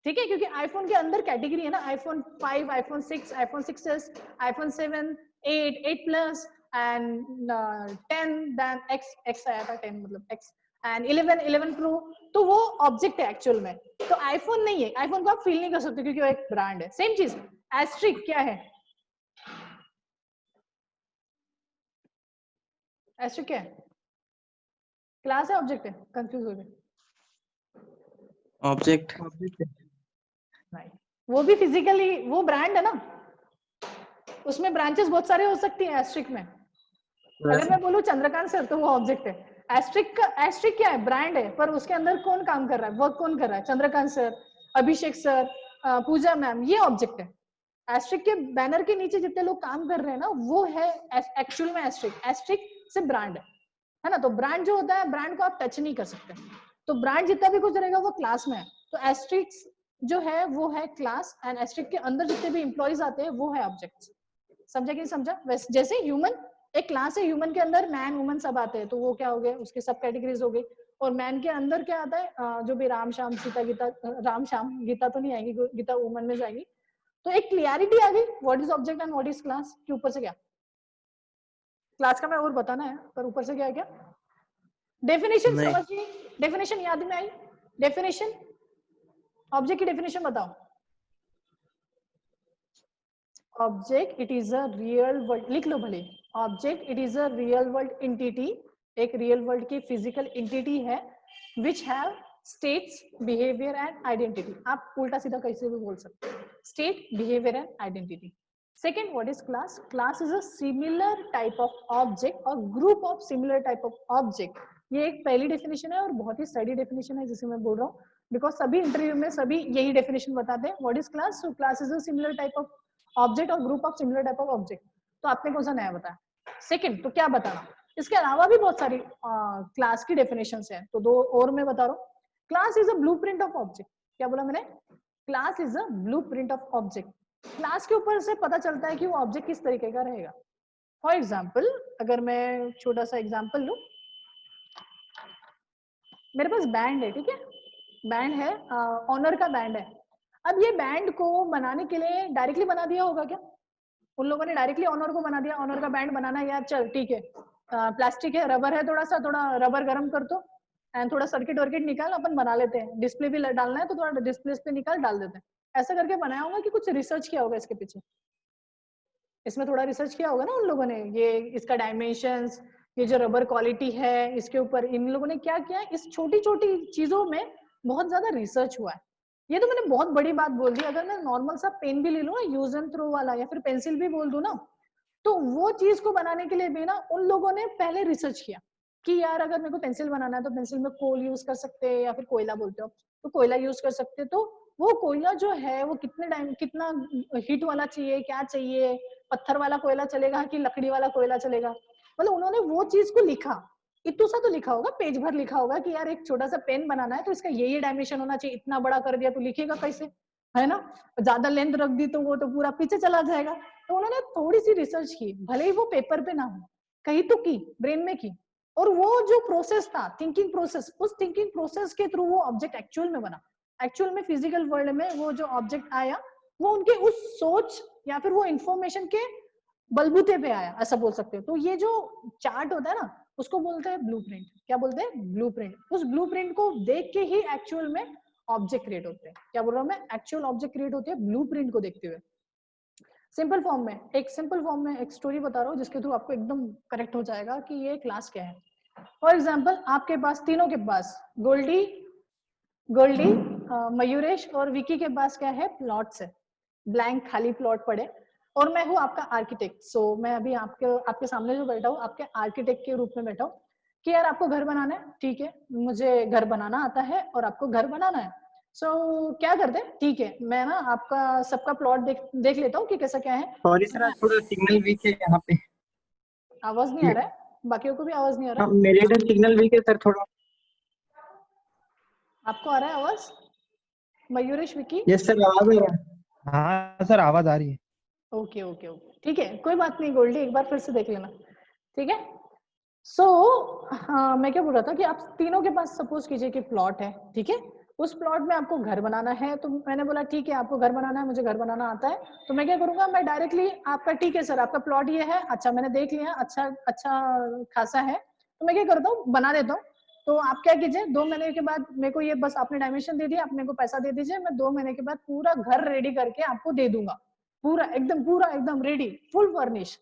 ठीक है। क्योंकि आईफोन के अंदर कैटेगरी है ना, iPhone 5, iPhone 6, iPhone 6s, iPhone 7, 8 plus and 10, then X आया था, 10 मतलब एक्स, एंड 11 प्रो, तो वो ऑब्जेक्ट है एक्चुअल में। तो आईफोन नहीं है, आईफोन को आप फील नहीं कर सकते क्योंकि वो एक ब्रांड है। सेम चीज एस्ट्रिक क्या है? एस्ट्रिक क्या है? क्लास है ऑब्जेक्ट है? कंफ्यूज हो गए। ऑब्जेक्ट। नहीं, वो भी फिजिकली वो ब्रांड है ना, उसमें ब्रांचेस बहुत सारे हो सकती हैं एस्ट्रिक में। अगर मैं बोलूं चंद्रकांत सर तो वो ऑब्जेक्ट है। एस्ट्रिक क्या है? ब्रांड है, पर उसके अंदर कौन काम कर रहा है, वर्क कौन कर रहा है? चंद्रकांत सर, अभिषेक सर, पूजा मैम, ये ऑब्जेक्ट है। एस्ट्रिक के बैनर के नीचे जितने लोग काम कर रहे हैं ना, वो है एक्चुअल में एस्ट्रिक। एस्ट्रिक से ब्रांड है ना। तो ब्रांड जो होता है, ब्रांड को आप टच नहीं कर सकते, तो ब्रांड जितना भी कुछ रहेगा वो क्लास में है। तो एस्ट्रिक जो है वो है क्लास, एंड एस्ट्रिक के अंदर जितने भी इंप्लॉइज आते हैं वो है ऑब्जेक्ट्स। समझा कि नहीं समझा? वैसे जैसे ह्यूमन एक क्लास है, ह्यूमन के अंदर मैन वुमन सब आते हैं, तो वो क्या हो गए, उसके सब कैटेगरीज हो गई। और मैन के अंदर क्या आता है, जो भी राम श्याम सीता गीता, राम श्याम गीता तो नहीं आएगी, गीता वुमन में जाएगी। तो एक क्लियरिटी आ गई, what is object and what is class, के ऊपर से क्या क्लास का मैं और बताना है, पर ऊपर से क्या है क्या डेफिनेशन समझिए। डेफिनेशन याद में आई? डेफिनेशन ऑब्जेक्ट की डेफिनेशन बताओ। Object it is a real world, लिख लो भले, object it is a real world entity, एक रियल वर्ल्ड की फिजिकल एंटिटी है, which have states, behaviour and identity. आप उल्टा सीधा कैसे भी बोल सकते हो, state, behaviour and identity. Second, what is class? Class is a similar type of object और group of similar type of object. ये एक पहली डेफिनेशन है और बहुत ही स्टडी डेफिनेशन है, जिसे मैं बोल रहा हूँ, बिकॉज सभी इंटरव्यू में सभी यही डेफिनेशन बताते हैं, what is class? So class is a similar type of object और group of similar type of object. तो आपने कौन सा नया बताया? सेकंड, तो क्या बताना? इसके अलावा भी बहुत सारी क्लास की डेफिनेशंस हैं, तो 2 और मैं बता रहा हूँ। Class is a blueprint of object. क्या बोला मैंने? Class is a blueprint of object. Class के ऊपर से पता चलता है कि वो ऑब्जेक्ट किस तरीके का रहेगा। फॉर एग्जाम्पल, अगर मैं छोटा सा एग्जाम्पल लूं, मेरे पास बैंड है, ठीक है, बैंड है, ऑनर का बैंड है। अब ये बैंड को बनाने के लिए डायरेक्टली बना दिया होगा क्या? उन लोगों ने डायरेक्टली ऑनर को बना दिया, ऑनर का बैंड बनाना, यार चल ठीक है, प्लास्टिक है, रबर है, थोड़ा रबर गर्म कर दो एंड थोड़ा सर्किट वर्किट निकाल, अपन बना लेते हैं, डिस्प्ले भी डालना है तो थोड़ा डिस्प्ले पे निकाल डाल देते हैं। ऐसा करके बनाया होगा कि कुछ रिसर्च किया होगा इसके पीछे? इसमें थोड़ा रिसर्च किया होगा ना उन लोगों ने, ये इसका डायमेंशंस, ये जो रबर क्वालिटी है, इसके ऊपर इन लोगों ने क्या किया, इस छोटी छोटी चीजों में बहुत ज्यादा रिसर्च हुआ है। ये तो मैंने बहुत बड़ी बात बोल दी। अगर मैं नॉर्मल सा पेन भी ले लूँ ना, यूज एंड थ्रो वाला, या फिर पेंसिल भी बोल दूं ना, तो वो चीज को बनाने के लिए भी ना उन लोगों ने पहले रिसर्च किया कि यार अगर मेरे को पेंसिल बनाना है तो पेंसिल में कोल यूज कर सकते हैं, या फिर कोयला बोलते हो तो कोयला यूज कर सकते हैं। तो वो कोयला जो है वो कितना हीट वाला चाहिए, क्या चाहिए, पत्थर वाला कोयला चलेगा कि लकड़ी वाला कोयला चलेगा, मतलब उन्होंने वो चीज को लिखा। इतना सा तो लिखा होगा, पेज भर लिखा होगा कि यार एक छोटा सा पेन बनाना है तो इसका ये डायमेंशन होना चाहिए, इतना बड़ा कर दिया तो लिखेगा कैसे, है ना? ज्यादा लेंथ रख दी तो वो तो पूरा पीछे चला जाएगा। तो उन्होंने थोड़ी सी रिसर्च की, भले ही वो पेपर पे ना हो, कहीं तो की, ब्रेन में की, और वो जो प्रोसेस था, थिंकिंग प्रोसेस, उस थिंकिंग प्रोसेस के थ्रू वो ऑब्जेक्ट एक्चुअल में बना। एक्चुअल में फिजिकल वर्ल्ड में वो जो ऑब्जेक्ट आया वो उनके उस सोच या फिर वो इंफॉर्मेशन के बलबूते पे आया, ऐसा बोल सकते हो। तो ये जो चार्ट होता है ना, उसको बोलते हैं ब्लूप्रिंट। क्या बोलते हैं? ब्लूप्रिंट। उस ब्लूप्रिंट को देख के ही एक्चुअल में ऑब्जेक्ट क्रिएट होते हैं। क्या बोल रहा हूँ मैं? एक्चुअल ऑब्जेक्ट क्रिएट होते हैं ब्लूप्रिंट को देखते हुए। सिंपल फॉर्म में एक स्टोरी बता रहा हूँ जिसके थ्रू आपको एकदम करेक्ट हो जाएगा कि ये क्लास क्या है। फॉर एग्जाम्पल, आपके पास, तीनों के पास, गोल्डी, मयूरेश और विकी के पास क्या है? प्लॉट्स है, ब्लैंक खाली प्लॉट पड़े, और मैं हूँ आपका आर्किटेक्ट। सो मैं अभी आपके सामने जो बैठा हूँ, आपके आर्किटेक्ट के रूप में बैठा हूँ कि यार आपको घर बनाना है, ठीक है, मुझे घर बनाना आता है और आपको घर बनाना है। सो क्या करते हैं, ठीक है, मैं ना आपका सबका प्लॉट देख लेता हूँ कि कैसा क्या है। सॉरी सर, आज थोड़ा सिग्नल वीक है यहाँ पे। आवाज नहीं आ रहा है? बाकियों को भी आवाज नहीं आ रहा हाँ, है? मेरे इधर सिग्नल वीक है सर थोड़ा। आपको आ रहा है आवाज? मयूरेश, विकी? यस सर, आवाज आ रहा है। हाँ सर, आवाज आ रही है। ओके ओके ओके, ठीक है, कोई बात नहीं गोल्डी, एक बार फिर से देख लेना, ठीक है। हाँ, मैं क्या बोल रहा था कि आप तीनों के पास सपोज कीजिए कि प्लॉट है, ठीक है, उस प्लॉट में आपको घर बनाना है। तो मैंने बोला ठीक है, आपको घर बनाना है, मुझे घर बनाना आता है, तो मैं क्या करूंगा, मैं डायरेक्टली आपका, ठीक है सर आपका प्लॉट ये है, अच्छा मैंने देख लिया, अच्छा अच्छा खासा है, तो मैं क्या करता हूँ, बना देता हूँ। तो आप क्या कीजिए, 2 महीने के बाद मेरे को ये बस आपने डायमेंशन दे दिया, आप मेरे को पैसा दे दीजिए, मैं 2 महीने के बाद पूरा घर रेडी करके आपको दे दूंगा, पूरा एकदम रेडी, फुल फर्निश।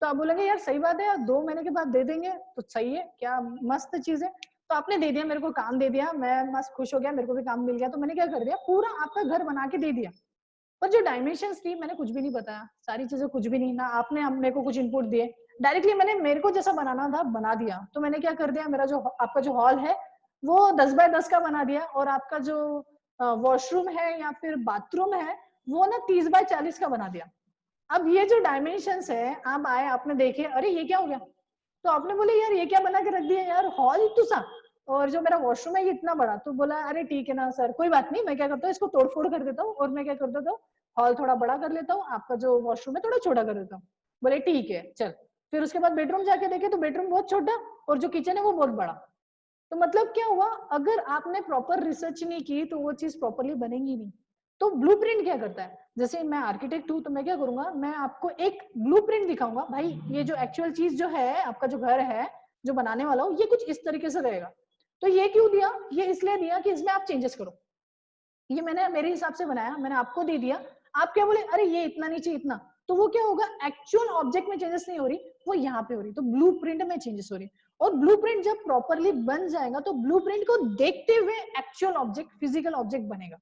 तो आप बोलेंगे यार सही बात है यार, 2 महीने के बाद दे देंगे तो सही है, क्या मस्त चीज है। तो आपने दे दिया, मेरे को काम दे दिया, मैं मस्त खुश हो गया, मेरे को भी काम मिल गया, तो मैंने क्या कर दिया, पूरा आपका घर बना के दे दिया। पर जो डायमेंशंस थी मैंने कुछ भी नहीं बताया, सारी चीजें कुछ भी नहीं, ना आपने मेरे को कुछ इनपुट दिए, डायरेक्टली मैंने मेरे को जैसा बनाना था बना दिया। तो मैंने क्या कर दिया, मेरा जो आपका जो हॉल है वो 10 बाय 10 का बना दिया, और आपका जो वॉशरूम है या फिर बाथरूम है वो ना 30 बाय 40 का बना दिया। अब ये जो डायमेंशंस है, आप आए, आपने देखे, अरे ये क्या हो गया, तो आपने बोले यार ये क्या बना के रख दिया यार, हॉल इतना सा, और जो मेरा वॉशरूम है ये इतना बड़ा। तो बोला अरे ठीक है ना सर, कोई बात नहीं, मैं क्या करता हूँ इसको तोड़फोड़ कर देता हूँ, और मैं क्या कर देता हूँ, हॉल थोड़ा बड़ा कर लेता हूँ, आपका जो वॉशरूम है थोड़ा छोटा कर देता हूँ। बोले ठीक है चल। फिर उसके बाद बेडरूम जाके देखे तो बेडरूम बहुत छोटा, और जो किचन है वो बहुत बड़ा। तो मतलब क्या हुआ, अगर आपने प्रॉपर रिसर्च नहीं की तो वो चीज प्रॉपरली बनेगी नहीं। तो ब्लूप्रिंट क्या करता है, जैसे मैं आर्किटेक्ट हूं तो मैं क्या करूंगा, मैं आपको एक ब्लूप्रिंट दिखाऊंगा, भाई ये जो एक्चुअल चीज जो है, आपका जो घर है जो बनाने वाला हूँ, ये कुछ इस तरीके से रहेगा। तो ये क्यों दिया, ये इसलिए दिया कि इसमें आप चेंजेस करो। ये मैंने मेरे हिसाब से बनाया, मैंने आपको दे दिया, आप क्या बोले अरे ये इतना नीचे इतना, तो वो क्या होगा, एक्चुअल ऑब्जेक्ट में चेंजेस नहीं हो रही, वो यहाँ पे हो रही, तो ब्लूप्रिंट में चेंजेस हो रही। और ब्लूप्रिंट जब प्रॉपरली बन जाएगा तो ब्लूप्रिंट को देखते हुए एक्चुअल ऑब्जेक्ट, फिजिकल ऑब्जेक्ट बनेगा।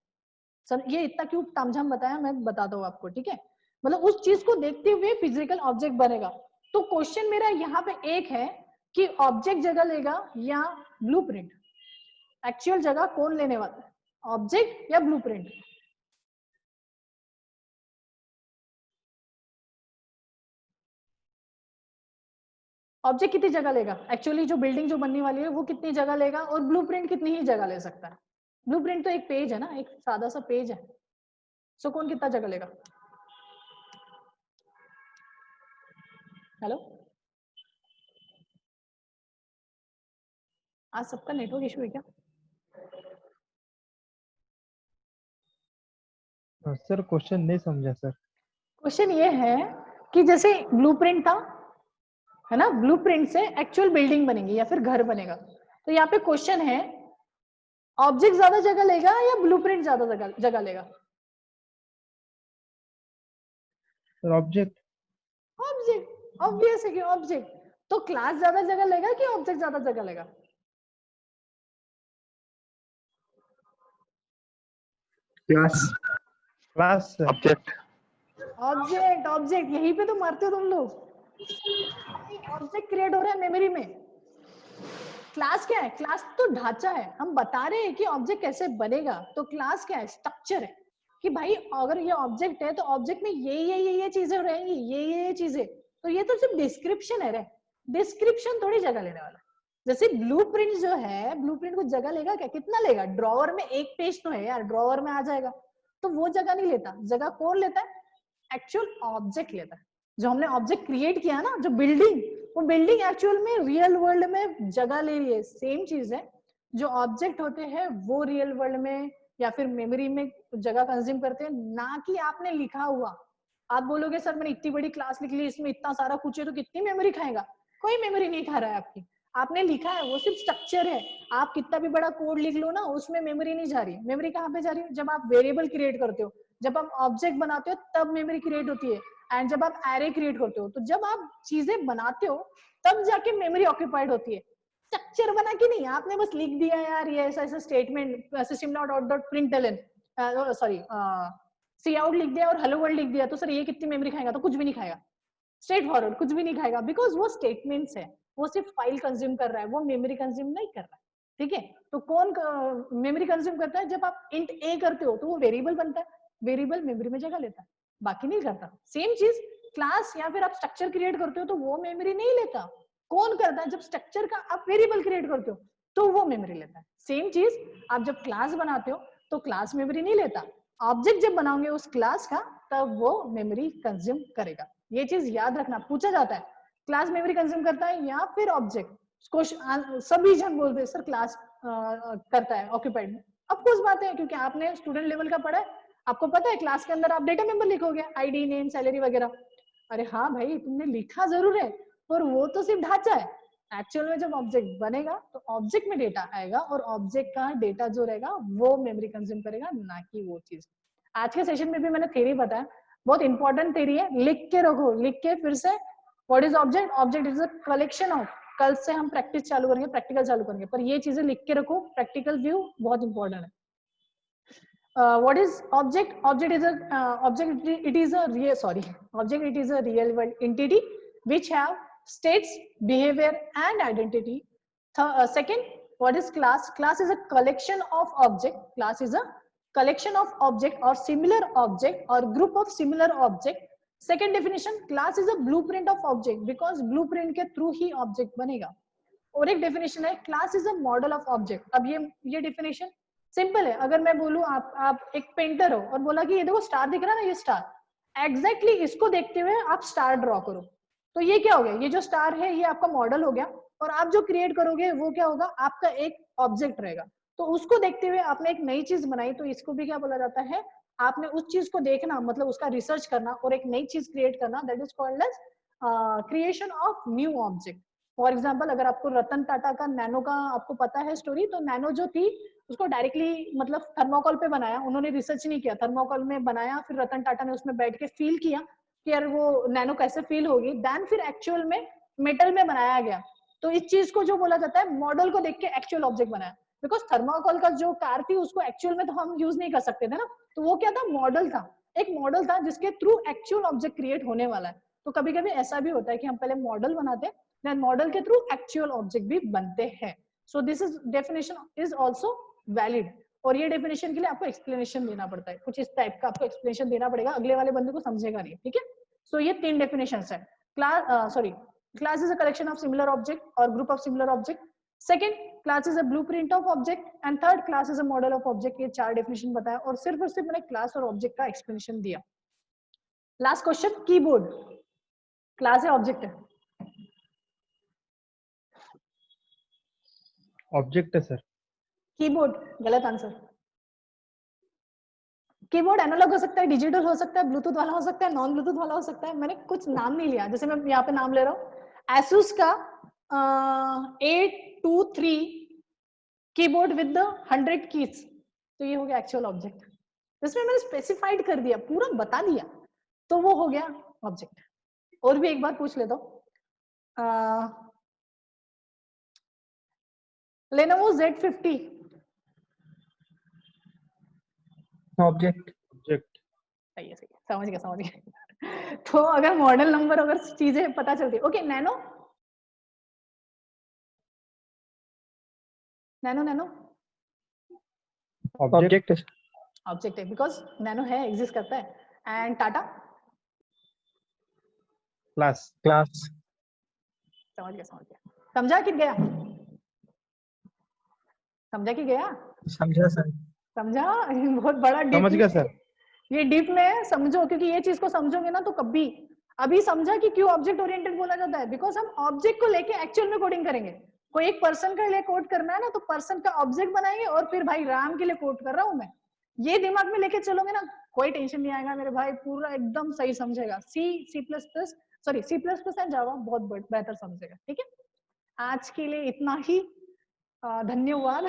सर ये इतना क्यों तामझाम बताया, मैं बताता हूँ आपको, ठीक है, मतलब उस चीज को देखते हुए फिजिकल ऑब्जेक्ट बनेगा। तो क्वेश्चन मेरा यहाँ पे एक है कि ऑब्जेक्ट जगह लेगा या ब्लूप्रिंट, एक्चुअल जगह कौन लेने वाला है, ऑब्जेक्ट या ब्लूप्रिंट? ऑब्जेक्ट कितनी जगह लेगा, एक्चुअली जो बिल्डिंग जो बनने वाली है वो कितनी जगह लेगा, और ब्लूप्रिंट कितनी ही जगह ले सकता है। ब्लूप्रिंट तो एक पेज है ना, एक सादा सा पेज है, सो कौन कितना जगह लेगा? हेलो, आज सबका नेटवर्क इशू है क्या? सर क्वेश्चन नहीं समझा सर। क्वेश्चन ये है कि जैसे ब्लूप्रिंट था, है ना, ब्लूप्रिंट से एक्चुअल बिल्डिंग बनेगी या फिर घर बनेगा, तो यहाँ पे क्वेश्चन है ऑब्जेक्ट ज्यादा जगह लेगा या ब्लूप्रिंट ज्यादा जगह लेगा? Sir object. ऑब्जेक्ट, ऑब्वियस है कि ऑब्जेक्ट। तो क्लास ज्यादा जगह लेगा कि ऑब्जेक्ट ज्यादा जगह लेगा? Class. Class sir. Object. Object, object, यहीं पे तो मारते हो तुम लोग। ऑब्जेक्ट क्रिएट हो रहा है मेमोरी में। क्लास क्या है? क्लास तो ढांचा है, हम बता रहे हैं कि ऑब्जेक्ट कैसे बनेगा। तो क्लास क्या है? स्ट्रक्चर है कि भाई अगर ये ऑब्जेक्ट है तो ऑब्जेक्ट में ये चीजें रहेंगी, ये चीजें। तो ये तो सिर्फ डिस्क्रिप्शन है रे, डिस्क्रिप्शन थोड़ी जगह लेने वाला। जैसे ब्लूप्रिंट जो है, ब्लूप्रिंट को जगह लेगा क्या? कितना लेगा? ड्रॉवर में एक पेज तो है यार, ड्रॉवर में आ जाएगा, तो वो जगह नहीं लेता। जगह कौन लेता है? एक्चुअल ऑब्जेक्ट लेता है। जो हमने ऑब्जेक्ट क्रिएट किया ना, जो बिल्डिंग, वो बिल्डिंग एक्चुअल में रियल वर्ल्ड में जगह ले रही है। सेम चीज है, जो ऑब्जेक्ट होते हैं वो रियल वर्ल्ड में या फिर मेमोरी में जगह कंज्यूम करते हैं, ना कि आपने लिखा हुआ। आप बोलोगे सर मैंने इतनी बड़ी क्लास लिख ली, इसमें इतना सारा कुछ है, तो कितनी मेमोरी खाएगा? कोई मेमोरी नहीं खा रहा है आपकी। आपने लिखा है वो सिर्फ स्ट्रक्चर है। आप कितना भी बड़ा कोड लिख लो ना, उसमें मेमोरी नहीं जा रही। मेमोरी कहाँ पे जा रही है? जब आप वेरिएबल क्रिएट करते हो, जब आप ऑब्जेक्ट बनाते हो, तब मेमोरी क्रिएट होती है। एंड जब आप एरे क्रिएट करते हो, तो जब आप चीजें बनाते हो तब जाके मेमोरी ऑक्यूपाइड होती है। स्ट्रक्चर बना के नहीं, आपने बस लिख दिया यार ये ऐसा ऐसा statement, system dot dot println, sorry cout लिख दिया और हेलो वर्ल्ड लिख दिया, तो सर ये कितनी मेमोरी खाएगा? तो कुछ भी नहीं खाएगा। स्ट्रेट फॉरवर्ड, कुछ भी नहीं खाएगा, बिकॉज वो स्टेटमेंट्स है, वो सिर्फ फाइल कंज्यूम कर रहा है, वो मेमोरी कंज्यूम नहीं कर रहा है। ठीक है, तो कौन मेमोरी कंज्यूम करता है? जब आप इंट ए करते हो तो वो वेरिएबल बनता है, वेरिएबल मेमोरी में जगह लेता है, बाकी नहीं करता। सेम चीज क्लास या फिर आप स्ट्रक्चर क्रिएट करते हो तो वो मेमोरी नहीं लेता। कौन करता है? जब स्ट्रक्चर का आप वेरिएबल क्रिएट करते हो तो वो मेमोरी लेता है। सेम चीज आप जब क्लास बनाते हो तो क्लास मेमोरी नहीं लेता। ऑब्जेक्ट जब बनाओगे उस क्लास का, तब वो मेमोरी कंज्यूम करेगा। ये चीज याद रखना, पूछा जाता है क्लास मेमोरी कंज्यूम करता है या फिर ऑब्जेक्ट। सभी जन बोलते हैं सर क्लास करता है ऑक्यूपाइड में। अब कुछ बातें हैं, क्योंकि आपने स्टूडेंट लेवल का पढ़ा है, आपको पता है क्लास के अंदर आप डेटा मेंबर लिखोगे, आईडी, नेम, सैलरी वगैरह। अरे हाँ भाई, तुमने लिखा जरूर है, पर वो तो सिर्फ ढांचा है। एक्चुअल में जब ऑब्जेक्ट बनेगा तो ऑब्जेक्ट में डेटा आएगा, और ऑब्जेक्ट का डेटा जो रहेगा वो मेमोरी कंज्यूम करेगा, ना कि वो चीज। आज के सेशन में भी मैंने थ्योरी बताया, बहुत इंपॉर्टेंट थ्योरी है, लिख के रखो, लिख के फिर से। What is object? Object is a collection of, कल से हम प्रैक्टिस चालू करेंगे, प्रैक्टिकल चालू करेंगे, पर ये चीजें लिख के रखो, प्रैक्टिकल व्यू बहुत इंपॉर्टेंट है। What is object? Object is a object. It is a real, sorry. Object, it is a real world entity which have states, behavior, and identity. Second, what is class? Class is a collection of object. Class is a collection of object or similar object or group of similar object. Second definition, class is a blueprint of object because blueprint के through ही object बनेगा. और एक definition है, class is a model of object. अब ये definition simple है। अगर मैं बोलूं आप एक पेंटर हो और बोला कि ये देखो स्टार दिख रहा है ना, ये स्टार, एग्जैक्टली इसको देखते हुए आप स्टार ड्रॉ करो, तो ये क्या हो गया? ये जो स्टार है ये आपका मॉडल हो गया, और आप जो क्रिएट करोगे वो क्या होगा? आपका एक ऑब्जेक्ट रहेगा। तो उसको देखते हुए आपने एक नई चीज बनाई, तो इसको भी क्या बोला जाता है? आपने उस चीज को देखना, मतलब उसका रिसर्च करना और एक नई चीज क्रिएट करना, that is called as creation of new object. For example, अगर आपको रतन टाटा का नैनो का आपको पता है स्टोरी, तो नैनो जो थी उसको डायरेक्टली मतलब थर्मोकॉल पे बनाया, उन्होंने रिसर्च नहीं किया, थर्मोकॉल में बनाया, फिर रतन टाटा ने उसमें बैठ के फील किया कि यार वो नैनो कैसे फील होगी, देन फिर एक्चुअल में मेटल में बनाया गया। तो इस चीज को जो बोला जाता है, मॉडल को देख के एक्चुअल ऑब्जेक्ट बनाया, बिकॉज थर्मोकॉल का जो कार थी उसको एक्चुअल में तो हम यूज नहीं कर सकते थे ना, तो वो क्या था? मॉडल था, एक मॉडल था जिसके थ्रू एक्चुअल ऑब्जेक्ट क्रिएट होने वाला है। तो कभी कभी ऐसा भी होता है कि हम पहले मॉडल बनाते हैं, देन मॉडल के थ्रू एक्चुअल ऑब्जेक्ट भी बनते हैं। So this is definition is also valid. और ये डेफिनेशन के लिए आपको एक्सप्लेनेशन देना पड़ता है, कुछ इस टाइप का आपको एक्सप्लेनेशन देना पड़ेगा, अगले वाले बंदे को समझेगा नहीं। ठीक है, सो ये 3 डेफिनेशंस है। Class is a collection of similar object और group of similar object. Second, class is a blueprint of object and third, class is a model of object. ये 4 डेफिनेशन बताया और सिर्फ मैंने क्लास और ऑब्जेक्ट का एक्सप्लेनेशन दिया। लास्ट क्वेश्चन, कीबोर्ड क्लास है ऑब्जेक्ट है? ऑब्जेक्ट है सर। कीबोर्ड गलत आंसर। कीबोर्ड एनालॉग हो सकता है, डिजिटल हो सकता है, ब्लूटूथ वाला हो सकता है, नॉन ब्लूटूथ वाला हो सकता है। मैंने कुछ नाम नहीं लिया, जैसे मैं यहाँ पे नाम ले रहा हूँ एसूस का 823 कीबोर्ड विद द 100 कीज, तो ये हो गया एक्चुअल ऑब्जेक्ट। इसमें मैंने स्पेसिफाइड कर दिया, पूरा बता दिया, तो वो हो गया ऑब्जेक्ट। और भी एक बार पूछ लेता हूँ, Lenovo Z50 ऑब्जेक्ट। ऑब्जेक्ट। सही है, समझ गया तो अगर मॉडल नंबर, अगर चीजें पता चलती। ओके, नैनो ऑब्जेक्ट ऑब्जेक्ट है, बिकॉज नैनो है, एग्जिस्ट करता है। And Tata class. क्लास। समझ गया। समझा कि गया? समझा कि गया? समझा सर। समझा बहुत बड़ा डीप समझ गया सर। ये डीप में है, समझो, क्योंकि ये चीज को समझोगे ना तो कभी, अभी समझा कि क्यों ऑब्जेक्ट ओरिएंटेड बोला जाता है, बिकॉज हम ऑब्जेक्ट को लेके एक्चुअल में कोडिंग करेंगे। कोई एक पर्सन के लिए कोड करना है ना, तो पर्सन का ऑब्जेक्ट बनाएंगे और फिर भाई राम के लिए कोड कर रहा हूं मैं, ये दिमाग में लेके चलोगे ना, कोई टेंशन नहीं आएगा मेरे भाई, पूरा एकदम सही समझेगा। सी प्लस प्लस एंड जावा बहुत बेहतर समझेगा। ठीक है, आज के लिए इतना ही, धन्यवाद